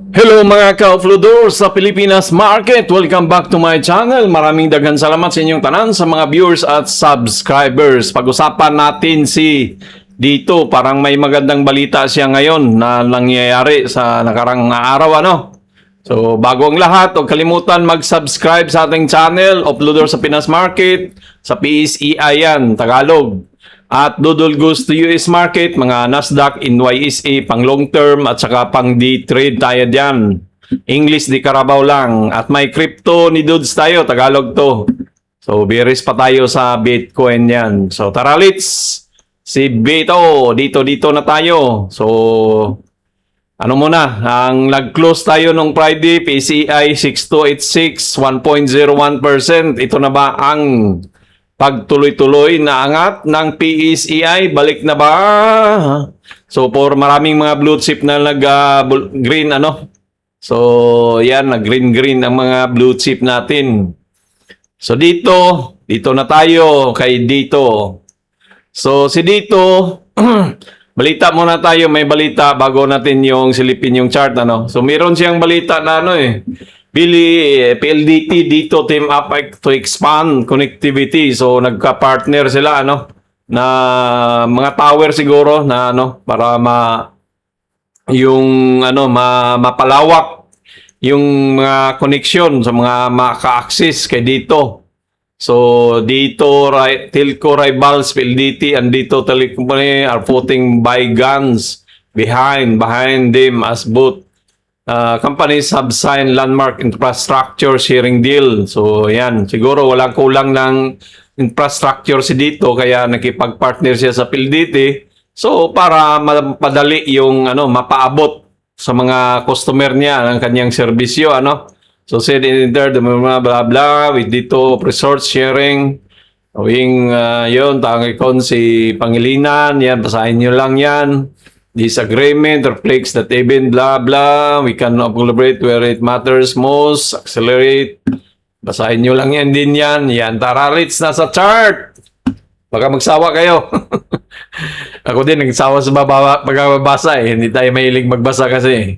Hello mga ka-offloaders sa Pilipinas Market! Welcome back to my channel. Maraming daghan salamat sa inyong tanan sa mga viewers at subscribers. Pag-usapan natin si dito, parang may magandang balita siya ngayon na nangyayari sa nakarang araw, ano? So, bago ang lahat, huwag kalimutan mag-subscribe sa ating channel, Offloader sa Pinas Market, sa PSEI yan, Tagalog. At Dudol Goes to US Market, mga Nasdaq, NYSE, pang long term at saka pang day trade tayo dyan. English di Carabao lang. At may crypto ni Dudes tayo, Tagalog to. So, bearish pa tayo sa Bitcoin yan. So, tara let's si Beto, dito na tayo. So, ano muna, ang nag-close tayo nung Friday, PCI 6286, 1.01%. Ito na ba ang pagtuloy-tuloy na angat ng PSEI? Balik na ba? So, for maraming mga blue chip na nag-green, ano? So, yan, nag-green ang mga blue chip natin. So, dito na tayo kay dito. So, si dito, balita muna tayo, may balita bago natin yung silipin yung chart, ano? So, meron siyang balita na ano PLDT dito team up to expand connectivity. So nagka-partner sila na mga tower siguro na para mapalawak yung mga connection sa mga maka-access kay dito. So dito telco rivals PLDT and dito telecom are putting by guns behind them as both companies have signed landmark infrastructure sharing deal. So, yan. Siguro walang kulang ng infrastructure si dito kaya nakipag-partner siya sa PLDT. So, para mapadali yung mapaabot sa mga customer niya ng kanyang serbisyo, So, said in there, blah, blah, blah, with dito resource sharing. Yung, yun, tangikon si Pangilinan. Yan, basahin nyo lang yan. This agreement reflects that even blah blah, we can collaborate where it matters most, accelerate. Basahin nyo lang yan din yan. Yan, tara, let's nasa chart. Baka magsawa kayo. Ako din, nagsawa sa pagkababasa eh. Hindi tayo mahilig magbasa kasi.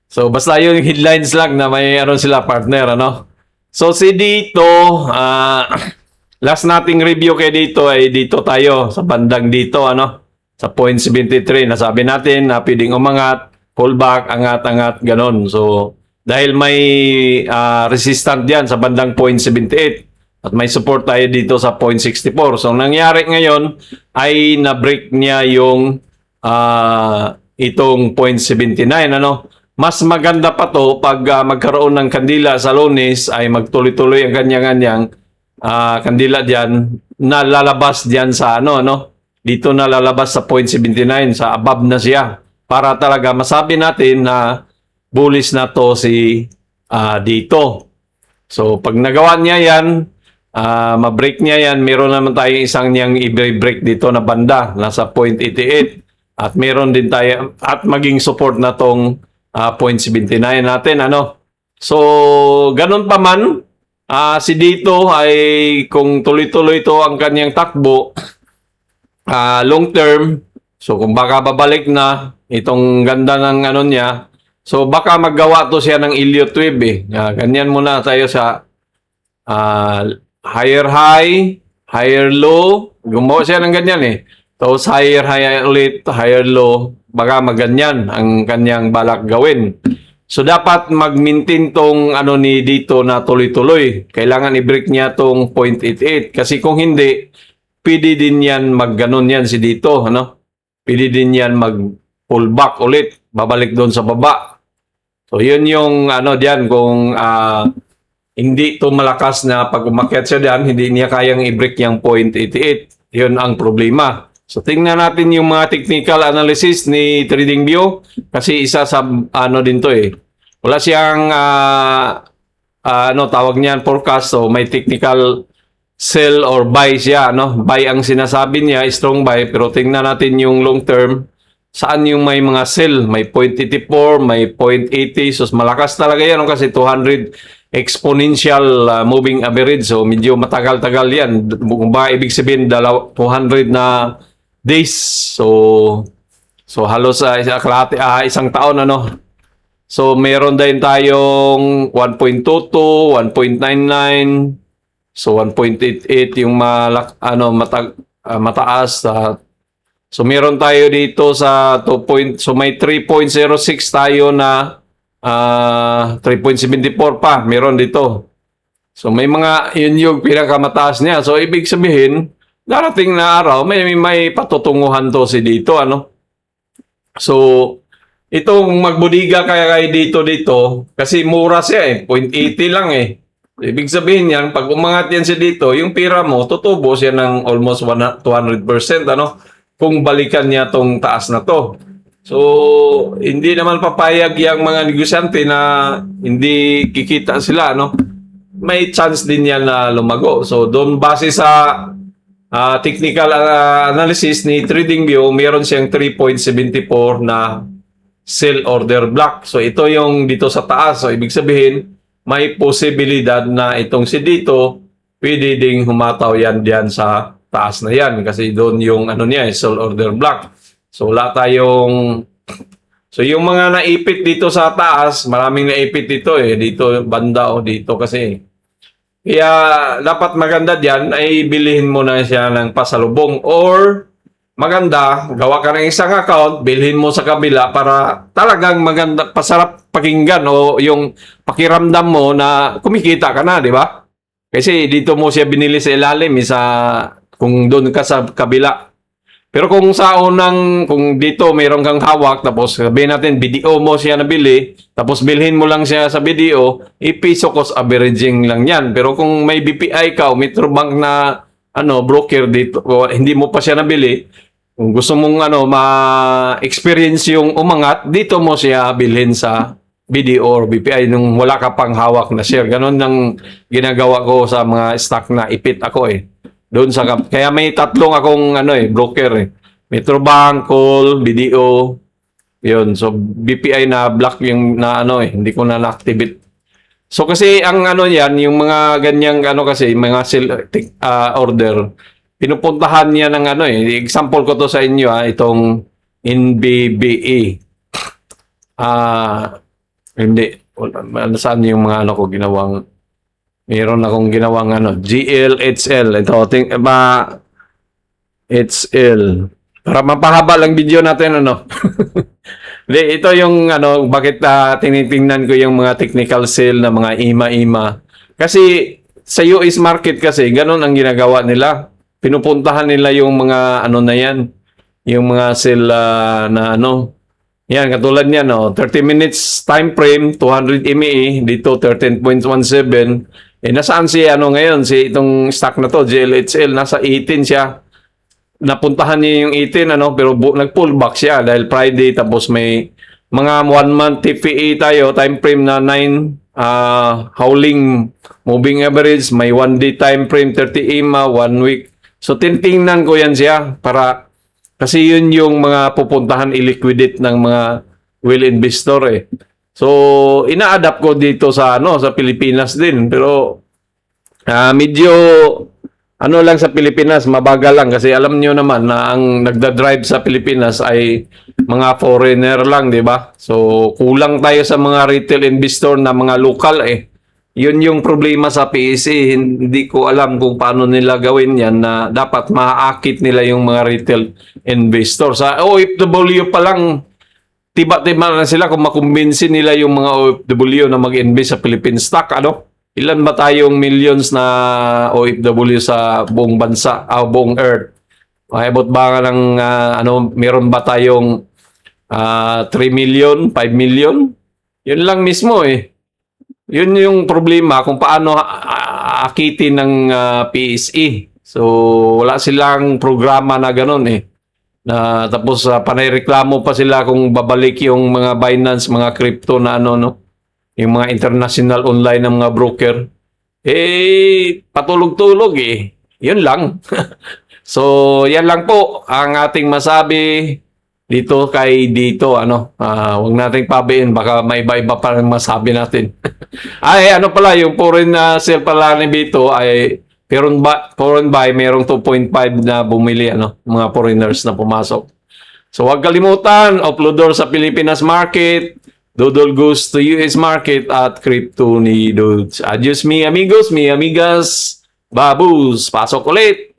So, basta yung headlines lang na may sila partner, So, si dito, last nating review kay dito ay dito tayo, sa bandang dito, sa 0.73, nasabi natin na pwedeng umangat, pullback, angat-angat, ganon. So, dahil may resistant diyan sa bandang 0.78 at may support tayo dito sa 0.64. So, nangyari ngayon ay na-break niya yung itong 0.79, Mas maganda pa to pag magkaroon ng kandila sa Lunes ay magtuloy-tuloy ang kanyang kandila diyan na lalabas diyan sa dito na lalabas sa 0.79, sa above na siya. Para talaga masabi natin na bullish na to si dito. So, pag nagawa niya yan, ma-break niya yan, meron naman tayo isang niyang i-break dito na banda, nasa 0.88. At meron din tayo, at maging support na tong 0.79 natin, So, ganun pa man, si dito ay kung tuloy-tuloy to ang kanyang takbo, long term, so kung baka babalik na itong ganda ng niya, so baka maggawa to siya ng Elliott wave ganyan muna tayo sa higher high, higher low, gumawa siya ng ganyan tapos higher high ulit, higher low, baka maganyan ang kanyang balak gawin. So dapat mag-maintain tong ni dito na tuloy-tuloy. Kailangan i-break niya tong 0.88 kasi kung hindi, pwede din yan magganon yan si dito, Pwede din yan mag-pullback ulit, babalik doon sa baba. So, yun yung diyan kung hindi to malakas na pag umakyat siya diyan, hindi niya kayang i-break yung 0.88. Yun ang problema. So, tingnan natin yung mga technical analysis ni TradingView kasi isa sa din to Wala siyang tawag niyan forecast, so may technical sell or buy siya, Buy ang sinasabi niya, strong buy, pero tingnan natin yung long term, saan yung may mga sell, may 0.84, may 0.80, so malakas talaga yan, kasi 200 exponential moving average, so medyo matagal-tagal yan. Kung ba ibig sabihin, 200 na days, so halos isang taon, So meron din tayong 1.22, 1.99, so 1.88 yung mataas. So meron tayo dito sa 2 point, so may 3.06 tayo na 3.74 pa meron dito. So may mga yun yung pinakamataas niya. So ibig sabihin, darating na araw may patutunguhan to si dito So itong magbudiga kaya dito kasi mura siya 0.80 lang Ibig sabihin yan, pag umangat yan siya dito, yung pira mo, tutubo siya ng almost 200%, kung balikan niya tong taas na to. So, hindi naman papayag yung mga negosyante na hindi kikita sila, May chance din yan na lumago. So, doon base sa technical analysis ni TradingView, meron siyang 3.74 na sell order block. So, ito yung dito sa taas. So, ibig sabihin, may posibilidad na itong si dito, pwede ding humataw yan diyan sa taas na yan. Kasi doon yung sell order block. So, wala tayong... So, yung mga naipit dito sa taas, maraming naipit dito Dito banda dito kasi. Kaya, dapat maganda diyan ay bilhin mo na siya ng pasalubong or maganda, gawa ka ng isang account, bilhin mo sa kabila para talagang maganda, pasarap pakinggan o yung pakiramdam mo na kumikita ka na, di ba? Kasi dito mo siya binili sa ilalim, kung doon ka sa kabila. Pero kung kung dito mayroon kang hawak, tapos sabihin natin, BDO mo siya nabili, tapos bilhin mo lang siya sa BDO, piso cost averaging lang yan. Pero kung may BPI ka o Metrobank na broker dito, hindi mo pa siya nabili, kung gusto mong ma-experience yung umangat, dito mo siya bilhin sa BDO or BPI nung wala ka pang hawak na share. Ganon ang ginagawa ko sa mga stock na ipit ako Doon kaya may tatlong akong broker Metrobank, Call, BDO. Yun. So BPI na block yung hindi ko na na-activate. So kasi ang yan, yung mga ganyang kasi mga order, pinupuntahan niya ng example ko to sa inyo itong NBBE. Hindi. Saan yung mga ko ginawang, meron akong ginawang GLHL. Ito, HL. Para mapahaba lang video natin, Hindi, ito yung, bakit tinitingnan ko yung mga technical sale na mga IMA. Kasi, sa US market kasi, ganun ang ginagawa nila. Pinupuntahan nila yung mga, na yan. Yung mga sale na, yan, katulad niyan, 30 minutes time frame, 200 MA, dito 13.17. Nasaan si ngayon, si itong stock na to, GLHL, nasa 18 siya. Napuntahan niya yung 18, pero nag-pullback siya dahil Friday, tapos may mga 1 month TPE tayo, time frame na 9, howling moving average, may 1 day time frame, 30 EMA, 1 week. So, tintingnan ko yan siya kasi yun yung mga pupuntahan i-liquidate ng mga will investor So, ina-adapt ko dito sa Pilipinas din. Pero, medyo, lang sa Pilipinas, mabagal lang. Kasi alam nyo naman na ang nagda-drive sa Pilipinas ay mga foreigner lang, di ba? So, kulang tayo sa mga retail investor na mga local Yun yung problema sa PSE. Hindi ko alam kung paano nila gawin yan na dapat maaakit nila yung mga retail investor. Sa OFW pa lang, tiba-tiba na sila kung makumbinsin nila yung mga OFW na mag-invest sa Philippine stock. Ilan ba tayong millions na OFW sa buong bansa, buong earth? Abot ba nga ng, meron ba tayong 3 million, 5 million? Yun lang mismo Yun yung problema kung paano akitin ng PSE. So, wala silang programa na ganun Na, tapos panayreklamo pa sila kung babalik yung mga Binance, mga crypto na yung mga international online na mga broker. Patulog-tulog Yun lang. So, yan lang po ang ating masabi dito dito wag nating pabiin, baka may iba-iba pa rin masabi natin. Pala yung foreign sale pala ni Bito ay foreign buy, merong 2.5 na bumili mga foreigners na pumasok. So wag kalimutan, uploader sa Pilipinas market, Dodol goes to US market at crypto ni Dudes. Adios mi amigos, mi amigas. Babus, pasok ulit!